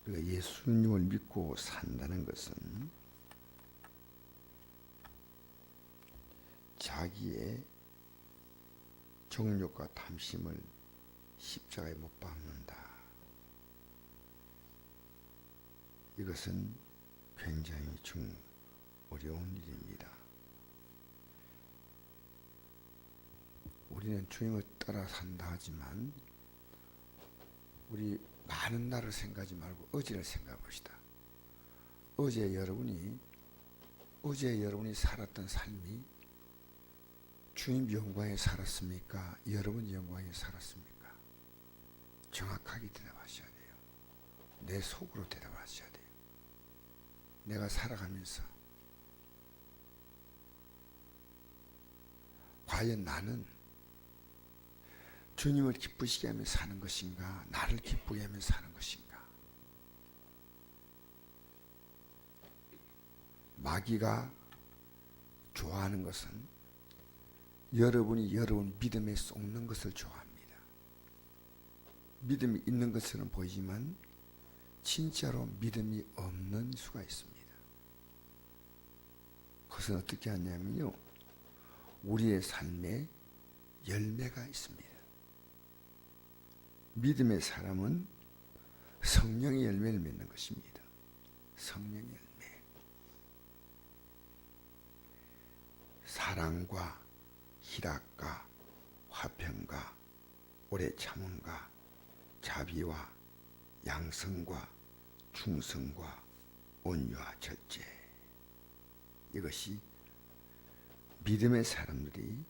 우리가 예수님을 믿고 산다는 것은 자기의 정욕과 탐심을 십자가에 못 박는다. 이것은 굉장히 어려운 일입니다. 우리는 주님을 따라 산다 하지만 우리 많은 날을 생각하지 말고 어제를 생각해 봅시다. 어제 여러분이 살았던 삶이 주님 영광에 살았습니까? 여러분 영광에 살았습니까? 정확하게 대답하셔야 돼요. 내 속으로 대답하셔야 돼요. 내가 살아가면서 과연 나는 주님을 기쁘시게 하며 사는 것인가? 나를 기쁘게 하며 사는 것인가? 마귀가 좋아하는 것은 여러분이 여러분 믿음에 쏟는 것을 좋아합니다. 믿음이 있는 것처럼 보이지만 진짜로 믿음이 없는 수가 있습니다. 그것은 어떻게 하냐면요, 우리의 삶에 열매가 있습니다. 믿음의 사람은 성령의 열매를 맺는 것입니다. 성령의 열매. 사랑과 희락과 화평과 오래 참음과 자비와 양성과 충성과 온유와 절제. 이것이 믿음의 사람들이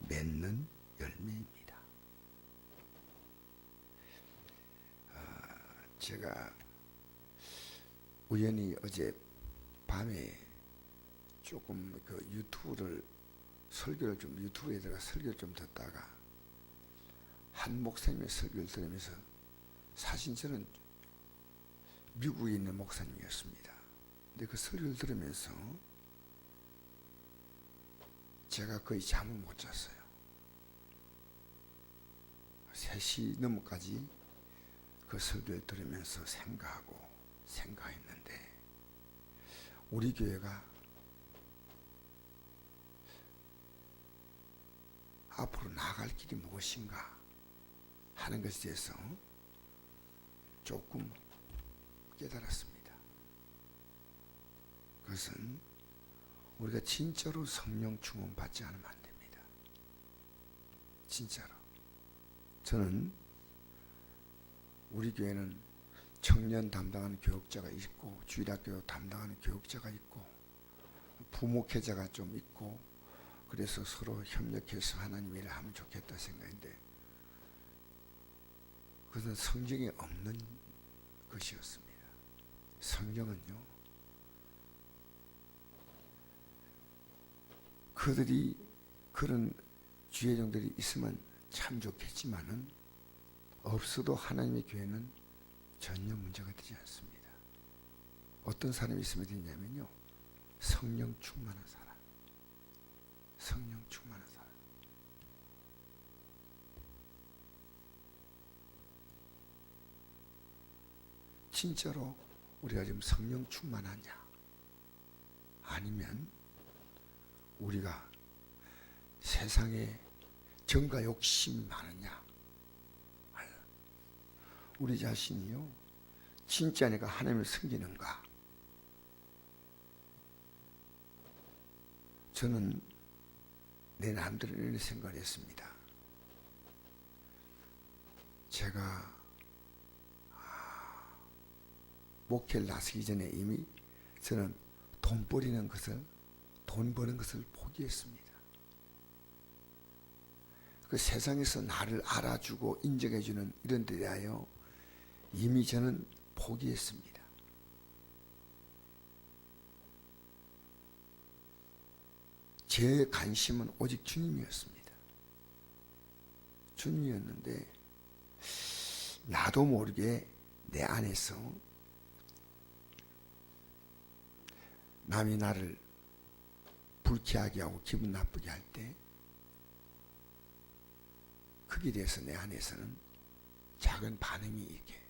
맺는 열매입니다. 제가 우연히 어제 밤에 조금 유튜브에다가 설교를 좀 듣다가 한 목사님의 설교를 들으면서, 사실 저는 미국에 있는 목사님이었습니다. 근데 그 설교를 들으면서 제가 거의 잠을 못 잤어요. 3시 넘어까지 그 설교를 들으면서 생각했는데, 우리 교회가 앞으로 나아갈 길이 무엇인가 하는 것에 대해서 조금 깨달았습니다. 그것은 우리가 진짜로 성령 충만 받지 않으면 안 됩니다. 진짜로. 저는 우리 교회는 청년 담당하는 교육자가 있고, 주일학교 담당하는 교육자가 있고, 부목회자가 좀 있고, 그래서 서로 협력해서 하나님 일을 하면 좋겠다 생각인데, 그것은 성경에 없는 것이었습니다. 성경은요, 그들이 그런 주의종들이 있으면 참 좋겠지만은 없어도 하나님의 교회는 전혀 문제가 되지 않습니다. 어떤 사람이 있으면 되냐면요, 성령 충만한 사람. 성령 충만한 사람. 진짜로 우리가 지금 성령 충만하냐? 아니면 우리가 세상에 정과 욕심이 많으냐? 우리 자신이요, 진짜 내가 하나님을 섬기는가? 저는 내 나름대로 이런 생각을 했습니다. 제가 목회를 나서기 전에 이미 저는 돈 버는 것을 포기했습니다. 그 세상에서 나를 알아주고 인정해주는 이런 데 대하여 이미 저는 포기했습니다. 제 관심은 오직 주님이었습니다. 주님이었는데 나도 모르게 내 안에서 남이 나를 불쾌하게 하고 기분 나쁘게 할 때 거기에 대해서 내 안에서는 작은 반응이 이렇게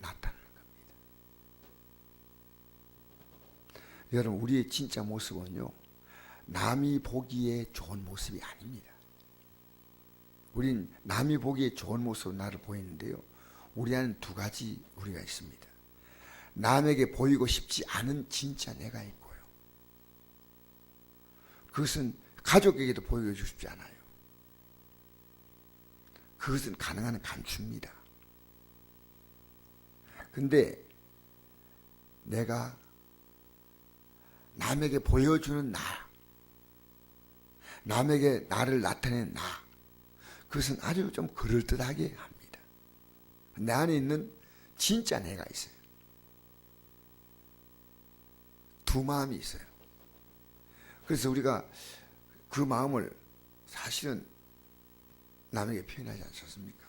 나타나는 겁니다. 여러분, 우리의 진짜 모습은요, 남이 보기에 좋은 모습이 아닙니다. 우린 남이 보기에 좋은 모습으로 나를 보이는데요, 우리 안에는 두 가지 우리가 있습니다. 남에게 보이고 싶지 않은 진짜 내가 있고요, 그것은 가족에게도 보이고 싶지 않아요. 그것은 가능한 한 감춥니다. 근데 내가 남에게 보여주는 나, 남에게 나를 나타내는 나, 그것은 아주 좀 그럴듯하게 합니다. 내 안에 있는 진짜 내가 있어요. 두 마음이 있어요. 그래서 우리가 그 마음을 사실은 남에게 표현하지 않습니까?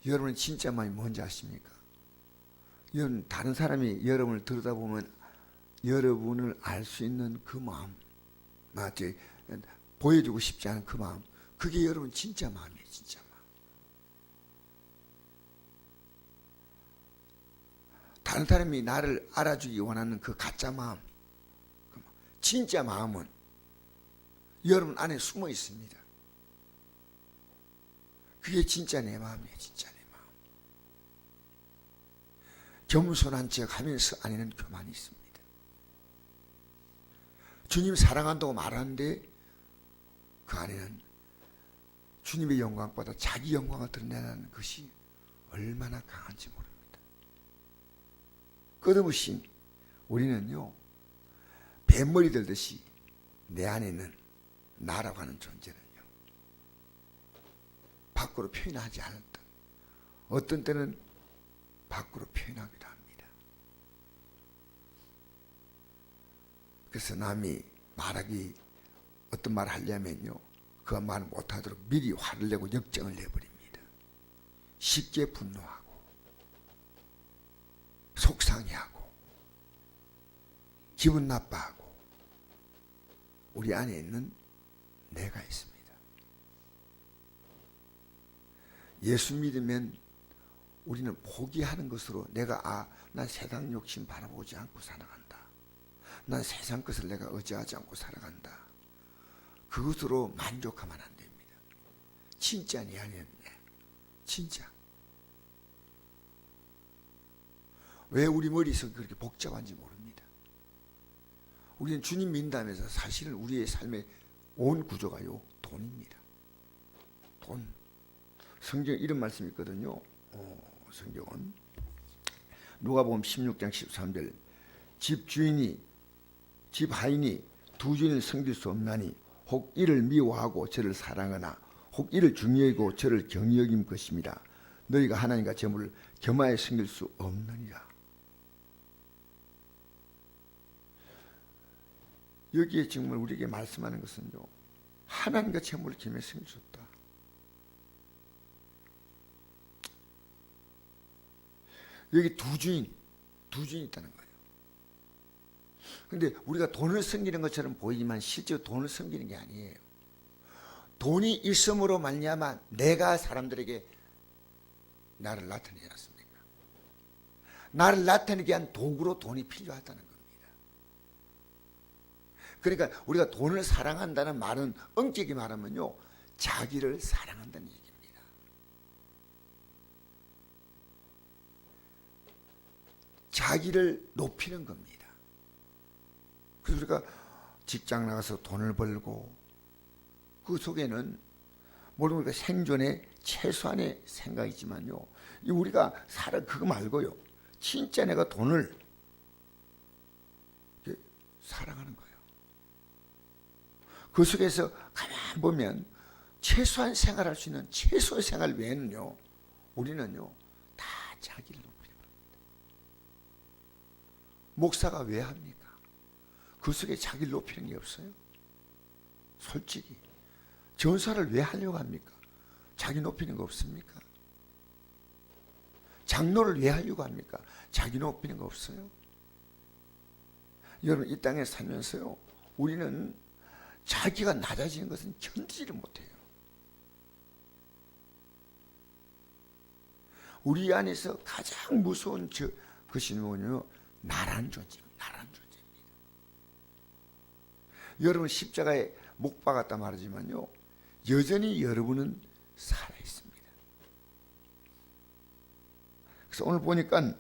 여러분의 진짜 마음이 뭔지 아십니까? 여러분, 다른 사람이 여러분을 들여다보면 여러분을 알 수 있는 그 마음, 맞지? 보여주고 싶지 않은 그 마음, 그게 여러분 진짜 마음이에요. 진짜 마음. 다른 사람이 나를 알아주기 원하는 그 가짜 마음, 진짜 마음은 여러분 안에 숨어 있습니다. 그게 진짜 내 마음이에요. 진짜 내 마음. 겸손한 척 하면서 안에는 교만이 있습니다. 주님 사랑한다고 말하는데 그 안에는 주님의 영광보다 자기 영광을 드러내는 것이 얼마나 강한지 모릅니다. 끝없이 우리는요, 뱃머리 들듯이 내 안에 있는 나라고 하는 존재는요, 밖으로 표현하지 않았던, 어떤 때는 밖으로 표현하기도 합니다. 그래서 남이 말하기, 어떤 말을 하려면요, 그 말을 못하도록 미리 화를 내고 역정을 내버립니다. 쉽게 분노하고 속상해하고 기분 나빠하고, 우리 안에 있는 내가 있습니다. 예수 믿으면 우리는 포기하는 것으로 내가 난 세상 욕심 바라보지 않고 살아간다, 난 세상 것을 내가 의지하지 않고 살아간다, 그것으로 만족하면 안 됩니다. 진짜 내 안에 있는 내, 진짜. 왜 우리 머릿속이 그렇게 복잡한지 모릅니다. 우리는 주님 믿는다면서 사실은 우리의 삶의 온 구조가요, 돈입니다. 돈. 성경에 이런 말씀이 있거든요. 성경은 누가복음 16장 13절, 집 하인이 두 주인을 섬길 수 없나니 혹 이를 미워하고 저를 사랑하나 혹 이를 중히 여기고 저를 경히 여김 것입니다. 너희가 하나님과 재물을 겸하여 섬길 수 없느니라. 여기에 정말 우리에게 말씀하는 것은요, 하나님과 재물을 겸하여 섬길 수 없다. 여기 두 주인이 있다는 거예요. 그런데 우리가 돈을 섬기는 것처럼 보이지만 실제로 돈을 섬기는 게 아니에요. 돈이 있음으로 말미암아 내가 사람들에게 나를 나타내지 않습니까? 나를 나타내기 위한 도구로 돈이 필요하다는 겁니다. 그러니까 우리가 돈을 사랑한다는 말은 엄격히 말하면요, 자기를 사랑한다는 얘기입니다. 자기를 높이는 겁니다. 그래서 우리가 직장 나가서 돈을 벌고 그 속에는 물론 우리가 생존의 최소한의 생각이지만요, 우리가 그거 말고요, 진짜 내가 돈을 사랑하는 거예요. 그 속에서 가만히 보면 최소한 생활할 수 있는 최소의 생활 외에는요, 우리는요 다 자기를 높이는 겁니다. 목사가 왜 합니까? 그 속에 자기를 높이는 게 없어요. 솔직히 전사를 왜 하려고 합니까? 자기 높이는 거 없습니까? 장로를 왜 하려고 합니까? 자기 높이는 거 없어요? 여러분, 이 땅에 살면서요, 우리는 자기가 낮아지는 것은 견디지를 못해요. 우리 안에서 가장 무서운 것이 뭐냐면 나라는 존재입니다. 나라는 존재입니다. 여러분 십자가에 못 박았다 말하지만요, 여전히 여러분은 살아 있습니다. 그래서 오늘 보니까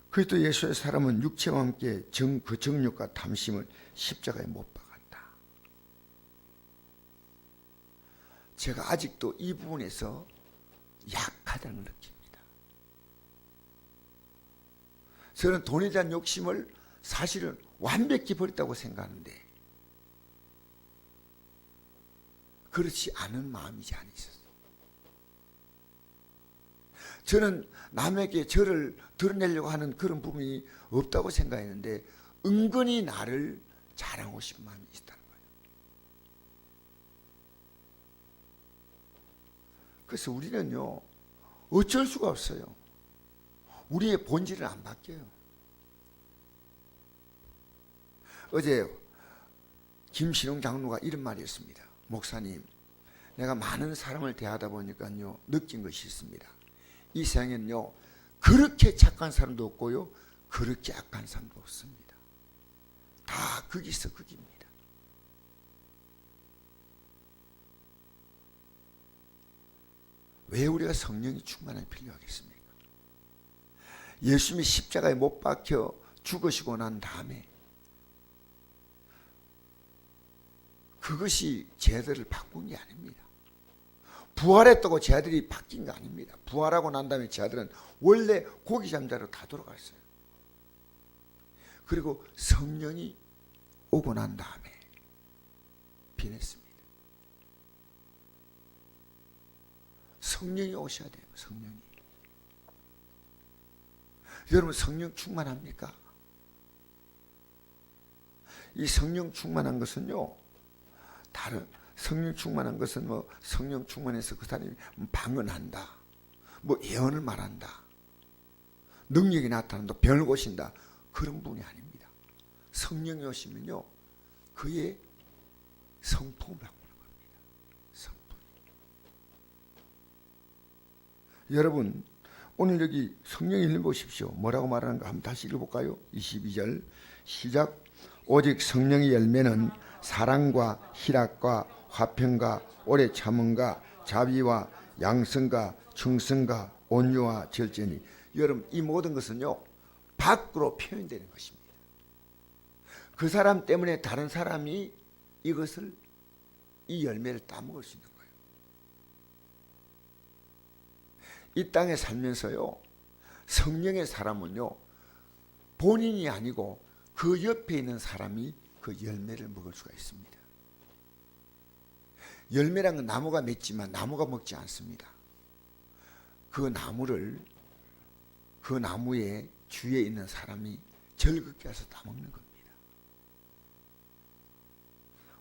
그리스도 예수의 사람은 육체와 함께 그 정욕과 탐심을 십자가에 못 박았다. 제가 아직도 이 부분에서 약하다는 걸 느낍니다. 저는 돈에 대한 욕심을 사실은 완벽히 버렸다고 생각하는데 그렇지 않은 마음이 제 안에 있었어요. 저는 남에게 저를 드러내려고 하는 그런 부분이 없다고 생각했는데 은근히 나를 자랑하고 싶은 마음이 있다는 거예요. 그래서 우리는요, 어쩔 수가 없어요. 우리의 본질은 안 바뀌어요. 어제 김신웅 장로가 이런 말이 었습니다. 목사님, 내가 많은 사람을 대하다 보니까요, 느낀 것이 있습니다. 이 세상에는요, 그렇게 착한 사람도 없고요, 그렇게 악한 사람도 없습니다. 다 거기서 거기입니다. 왜 우리가 성령이 충만하게 필요하겠습니까? 예수님이 십자가에 못 박혀 죽으시고 난 다음에 그것이 쟤들을 바꾼 게 아닙니다. 부활했다고 쟤들이 바뀐 거 아닙니다. 부활하고 난 다음에 쟤들은 원래 고기 잠자로 다 돌아갔어요. 그리고 성령이 오고 난 다음에 변했습니다. 성령이 오셔야 돼요. 성령이. 여러분 성령 충만합니까? 이 성령 충만한 것은요, 다른 성령 충만한 것은 뭐 성령 충만해서 그 사람이 방언한다, 뭐 예언을 말한다, 능력이 나타난다, 병을 고친다, 그런 분이 아닙니다. 성령이 오시면요, 그의 성품을 바꾸는 겁니다. 성품. 여러분 오늘 여기 성령 읽어보십시오. 뭐라고 말하는가 한번 다시 읽어볼까요? 22절 시작. 오직 성령의 열매는 사랑과 희락과 화평과 오래 참음과 자비와 양성과 충성과 온유와 절제니. 여러분 이 모든 것은요, 밖으로 표현되는 것입니다. 그 사람 때문에 다른 사람이 이것을, 이 열매를 따먹을 수 있는 거예요. 이 땅에 살면서요, 성령의 사람은요, 본인이 아니고 그 옆에 있는 사람이 그 열매를 먹을 수가 있습니다. 열매란 건 나무가 맺지만 나무가 먹지 않습니다. 그 나무를, 그 나무의 주위에 있는 사람이 즐겁게 해서 따먹는 겁니다.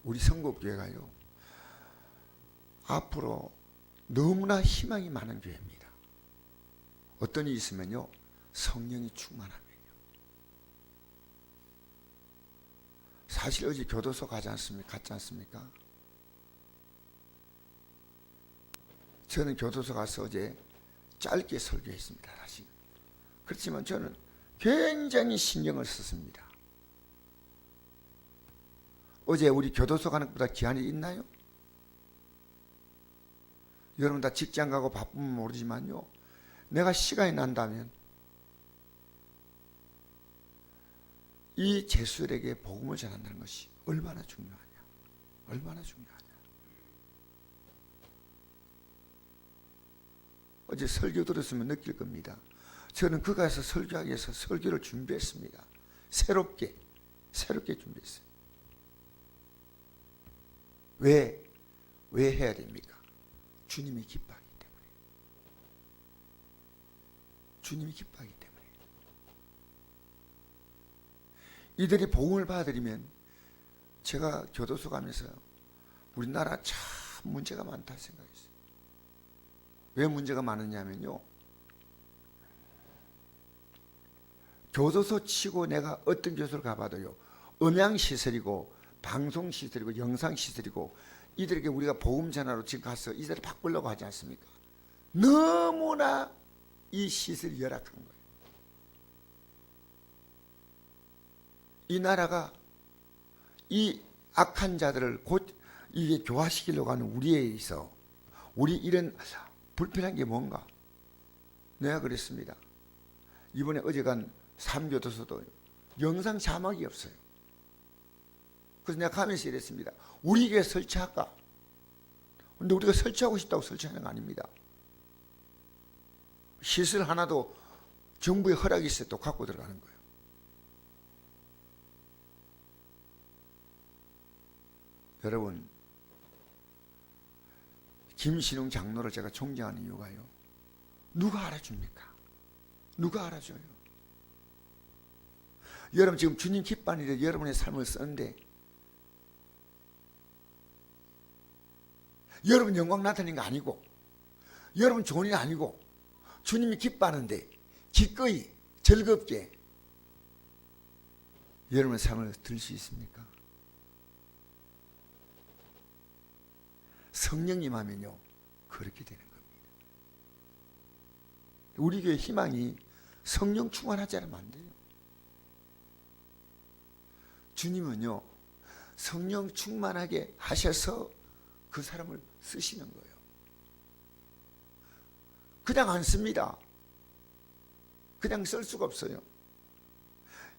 우리 성곡교회가요, 앞으로 너무나 희망이 많은 교회입니다. 어떤 일이 있으면요, 성령이 충만하면요. 사실 어제 교도소 갔지 않습니까? 저는 교도소 가서 어제 짧게 설교했습니다. 사실. 그렇지만 저는 굉장히 신경을 썼습니다. 어제 우리 교도소 가는 것보다 기한이 있나요? 여러분 다 직장 가고 바쁘면 모르지만요, 내가 시간이 난다면 이 제수들에게 복음을 전한다는 것이 얼마나 중요하냐. 얼마나 중요하냐. 어제 설교 들었으면 느낄 겁니다. 저는 그 가서 설교하기 위해서 설교를 준비했습니다. 새롭게 준비했어요. 왜 해야 됩니까? 주님이 기뻐하기 때문에. 주님이 기뻐하기 때문에. 이들이 복음을 받아들이면, 제가 교도소 가면서 우리나라 참 문제가 많다 생각했어요. 왜 문제가 많으냐면요, 교도소 치고 내가 어떤 교도소를 가봐도요, 음향시설이고 방송시설이고 영상시설이고, 이들에게 우리가 복음 전하러 지금 가서 이들을 바꾸려고 하지 않습니까? 너무나 이 시설이 열악한 거예요. 이 나라가 이 악한 자들을 곧 이게 교화시키려고 하는 우리에 있어 우리 이런 불편한 게 뭔가? 내가 그랬습니다. 이번에 어제 간 3교도서도 영상 자막이 없어요. 그래서 내가 가면서 이랬습니다. 우리 교회 설치할까? 근데 우리가 설치하고 싶다고 설치하는 거 아닙니다. 시설 하나도 정부의 허락이 있어야 또 갖고 들어가는 거예요. 여러분, 김신웅 장로를 제가 존경하는 이유가요. 누가 알아줍니까? 누가 알아줘요? 여러분 지금 주님 기뻐하는데 여러분의 삶을 쓰는데 여러분 영광 나타내는 거 아니고 여러분 좋은 일 아니고 주님이 기뻐하는데 기꺼이 즐겁게 여러분의 삶을 들 수 있습니까? 성령님 하면요 그렇게 되는 겁니다. 우리 교회 희망이 성령 충만하지 않으면 안 돼요. 주님은요 성령 충만하게 하셔서 그 사람을 쓰시는 거예요. 그냥 안 씁니다. 그냥 쓸 수가 없어요.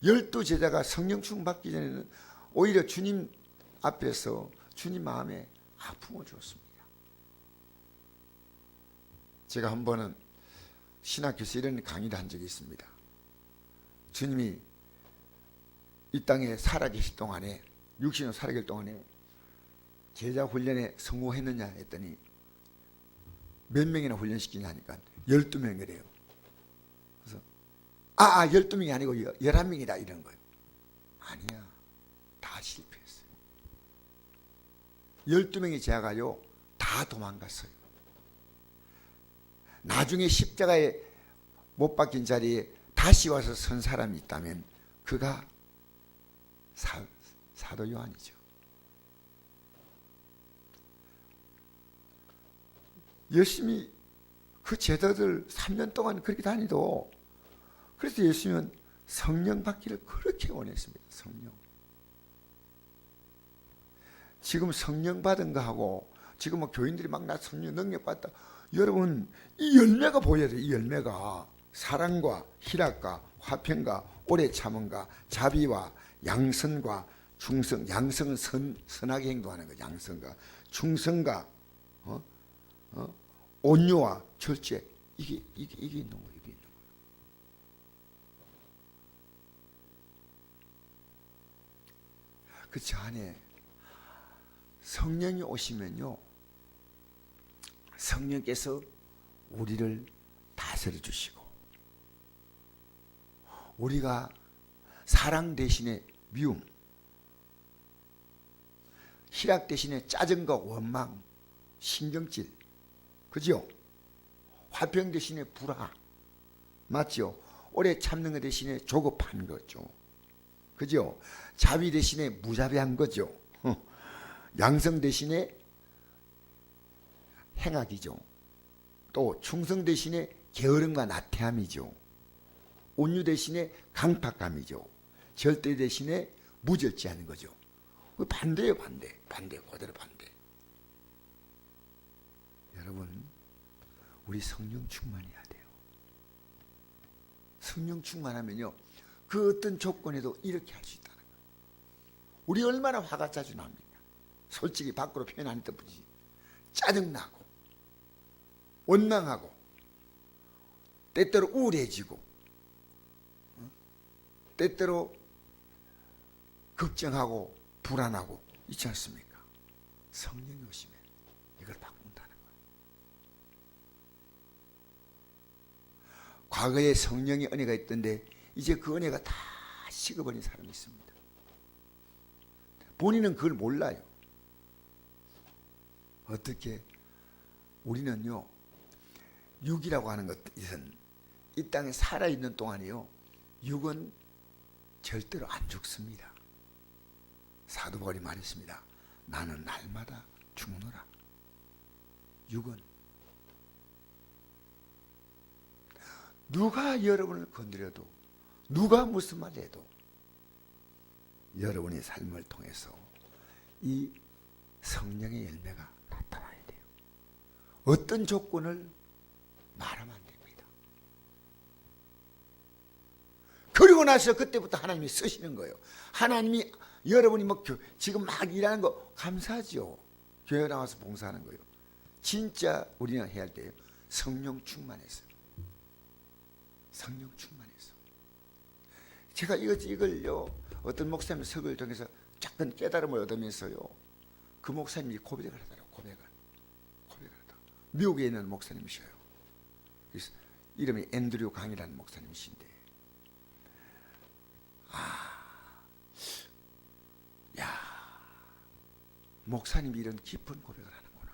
12제자가 성령 충만 받기 전에는 오히려 주님 앞에서 주님 마음에 아픔을 줬습니다. 제가 한 번은 신학교에서 이런 강의를 한 적이 있습니다. 주님이 이 땅에 살아계실 동안에 육신으로 살아계실 동안에 제자 훈련에 성공했느냐 했더니 몇 명이나 훈련시키냐 하니까 12명이래요. 그래서 12명이 아니고 11명이다 이런 거예요. 아니야. 다 실패했어요. 12명의 제자가요 다 도망갔어요. 나중에 십자가에 못 박힌 자리에 다시 와서 선 사람이 있다면 그가 사도 요한이죠. 열심히 그 제자들 3년 동안 그렇게 다니도 그래서 예수님은 성령 받기를 그렇게 원했습니다. 성령. 지금 성령 받은 거 하고 지금 뭐 교인들이 막 나 성령 능력 받다. 여러분 이 열매가 보여야 돼요. 이 열매가 사랑과 희락과 화평과 오래 참음과 자비와 양선과 충성. 양성은 선하게 행동하는 거. 양성과 충성과 온유와 절제. 이게 있는 거예요. 이게 있는 거예요. 그 저 안에 성령이 오시면요, 성령께서 우리를 다스려 주시고, 우리가 사랑 대신에 미움, 희락 대신에 짜증과 원망, 신경질, 그죠? 화평 대신에 불화, 맞죠? 오래 참는 것 대신에 조급한 거죠. 그죠? 자비 대신에 무자비한 거죠. 양성 대신에 행악이죠. 또 충성 대신에 게으름과 나태함이죠. 온유 대신에 강팍감이죠. 절대 대신에 무절제하는 거죠. 반대예요. 반대. 그대로 반대. 여러분, 우리 성령 충만해야 돼요. 성령 충만하면요, 그 어떤 조건에도 이렇게 할 수 있다는 거예요. 우리 얼마나 화가 자주 납니까? 솔직히 밖으로 표현 안 했던 뿐이지. 짜증나고 원망하고 때때로 우울해지고 때때로 걱정하고 불안하고 있지 않습니까? 성령이 오시면 이걸 바꾼다는 거예요. 과거에 성령의 은혜가 있던데 이제 그 은혜가 다 식어버린 사람이 있습니다. 본인은 그걸 몰라요. 어떻게? 우리는요, 육이라고 하는 것은 이 땅에 살아있는 동안이요, 육은 절대로 안 죽습니다. 사도 바울이 말했습니다. 나는 날마다 죽노라. 육은 누가 여러분을 건드려도, 누가 무슨 말 해도 여러분의 삶을 통해서 이 성령의 열매가 나타나야 돼요. 어떤 조건을 말하면 안 됩니다. 그리고 나서 그때부터 하나님이 쓰시는 거예요. 하나님이 여러분이 뭐 지금 막 일하는 거 감사하죠. 교회 나와서 봉사하는 거예요. 진짜 우리는 해야 돼요. 성령 충만해서. 성령 충만해서. 제가 이걸요 어떤 목사님 설교를 통해서 작은 깨달음을 얻으면서요 그 목사님이 고백을 하더라고요. 고백을 하더라고요. 미국에 있는 목사님이셔요. 이름이 앤드류 강이라는 목사님이신데 목사님이 이런 깊은 고백을 하는구나.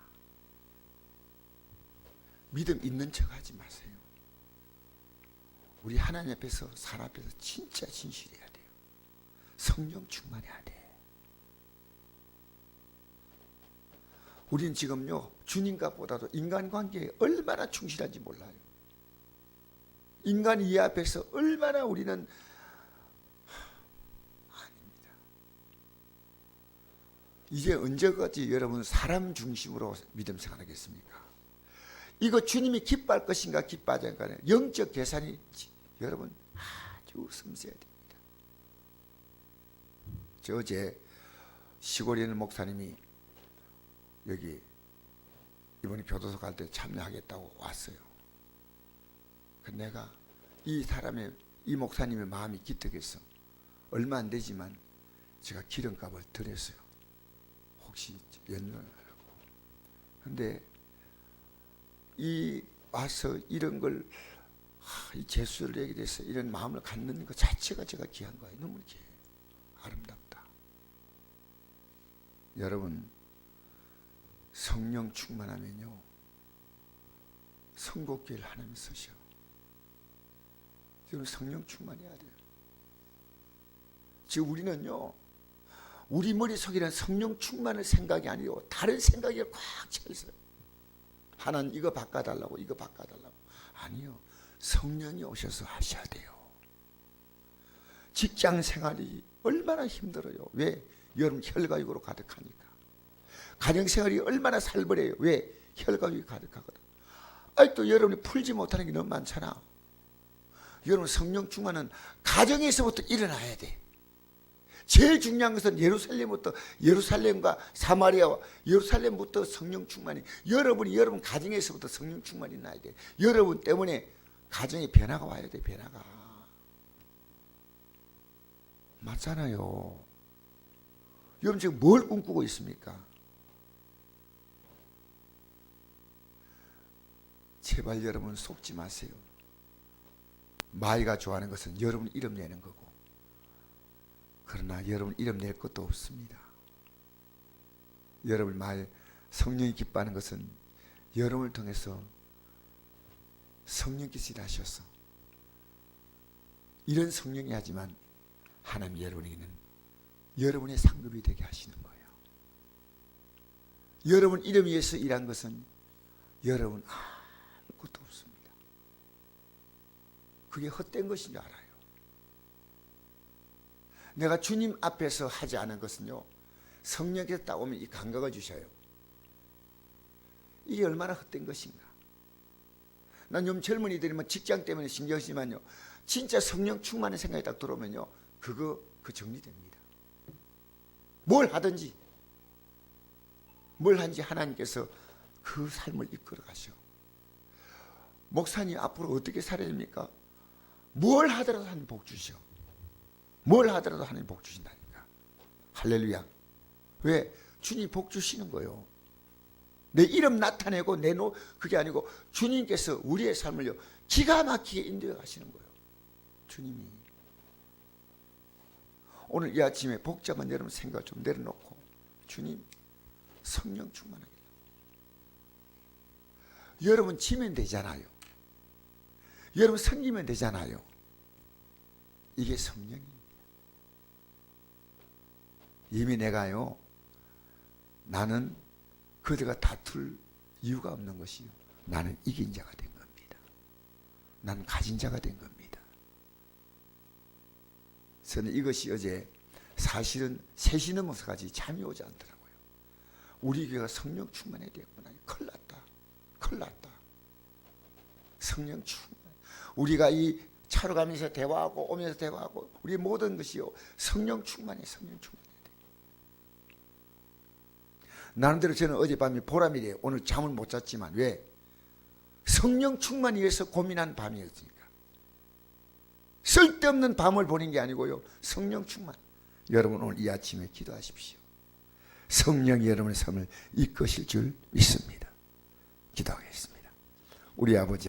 믿음 있는 척 하지 마세요. 우리 하나님 앞에서 사람 앞에서 진짜 진실해야 돼요. 성령 충만해야 돼. 우리는 지금요 주님과보다도 인간관계에 얼마나 충실한지 몰라요. 인간 이해 앞에서 얼마나 우리는 아닙니다. 이제 언제까지 여러분 사람 중심으로 믿음 생활하겠습니까? 이거 주님이 기뻐할 것인가 기뻐하지 않을까 영적 계산이 여러분 아주 섬세해야 됩니다. 저 어제 시골에 있는 목사님이 여기 이번에 교도소 갈 때 참여하겠다고 왔어요. 내가 이 목사님의 마음이 기특해서 얼마 안 되지만 제가 기름값을 드렸어요. 혹시 연락을 하라고. 근데 와서 이런 걸 이 재수를 얘기를 해서 이런 마음을 갖는 것 자체가 제가 귀한 거예요. 너무 이렇게 아름답다. 여러분 성령 충만하면요 선곡기를 하나님 쓰셔. 지금 성령 충만해야 돼요. 지금 우리는요 우리 머릿속에는 성령 충만할 생각이 아니고 다른 생각이 꽉 차 있어요. 하나님 이거 바꿔달라고 이거 바꿔달라고. 아니요. 성령이 오셔서 하셔야 돼요. 직장 생활이 얼마나 힘들어요. 왜? 여러분 혈과육으로 가득하니까. 가정 생활이 얼마나 살벌해요. 왜? 혈과육이 가득하거든. 아직도 여러분이 풀지 못하는 게 너무 많잖아. 여러분 성령 충만은 가정에서부터 일어나야 돼. 제일 중요한 것은 예루살렘과 사마리아와 예루살렘부터 성령 충만이 여러분 가정에서부터 성령 충만이 나야 돼. 여러분 때문에 가정에 변화가 와야 돼. 변화가 맞잖아요. 여러분 지금 뭘 꿈꾸고 있습니까? 제발 여러분 속지 마세요. 마이가 좋아하는 것은 여러분 이름 내는 거고 그러나 여러분 이름 낼 것도 없습니다. 여러분 말 성령이 기뻐하는 것은 여러분을 통해서 성령께서 일하셔서 이런 성령이 하지만 하나님 여러분에게는 여러분의 상급이 되게 하시는 거예요. 여러분 이름 위해서 일한 것은 여러분 아무것도 없습니다. 그게 헛된 것인 줄 알아요. 내가 주님 앞에서 하지 않은 것은요 성령께서 딱 오면 이 감각을 주셔요. 이게 얼마나 헛된 것인가. 난 요즘 젊은이들이 뭐 직장 때문에 신경 쓰지만요 진짜 성령 충만한 생각이 딱 들어오면요 그 정리됩니다. 뭘 하든지 뭘 하는지 하나님께서 그 삶을 이끌어 가셔. 목사님 앞으로 어떻게 살아야 됩니까? 뭘 하더라도 하나님 복 주셔. 뭘 하더라도 하나님 복 주신다니까. 할렐루야. 왜? 주님이 복 주시는 거예요. 내 이름 나타내고 그게 아니고 주님께서 우리의 삶을요 기가 막히게 인도해 가시는 거예요. 주님이. 오늘 이 아침에 복잡한 여러분 생각 좀 내려놓고 주님 성령 충만하게. 여러분 지면 되잖아요. 여러분 섬기면 되잖아요. 이게 성령입니다. 이미 내가요 나는 그들과 다툴 이유가 없는 것이요 나는 이긴 자가 된 겁니다. 나는 가진 자가 된 겁니다. 저는 이것이 어제 사실은 3시 넘어서까지 잠이 오지 않더라고요. 우리 교회가 성령 충만해야 되겠구나. 큰일 났다. 큰일 났다. 성령 충만. 우리가 이 차로 가면서 대화하고 오면서 대화하고 우리 모든 것이요 성령 충만해. 성령 충만해야 돼. 나름대로 저는 어젯밤이 보람이래요. 오늘 잠을 못 잤지만 왜? 성령 충만이 위해서 고민한 밤이었으니까. 쓸데없는 밤을 보낸 게 아니고요. 성령 충만. 여러분 오늘 이 아침에 기도하십시오. 성령이 여러분의 삶을 이끄실 줄 믿습니다. 기도하겠습니다. 우리 아버지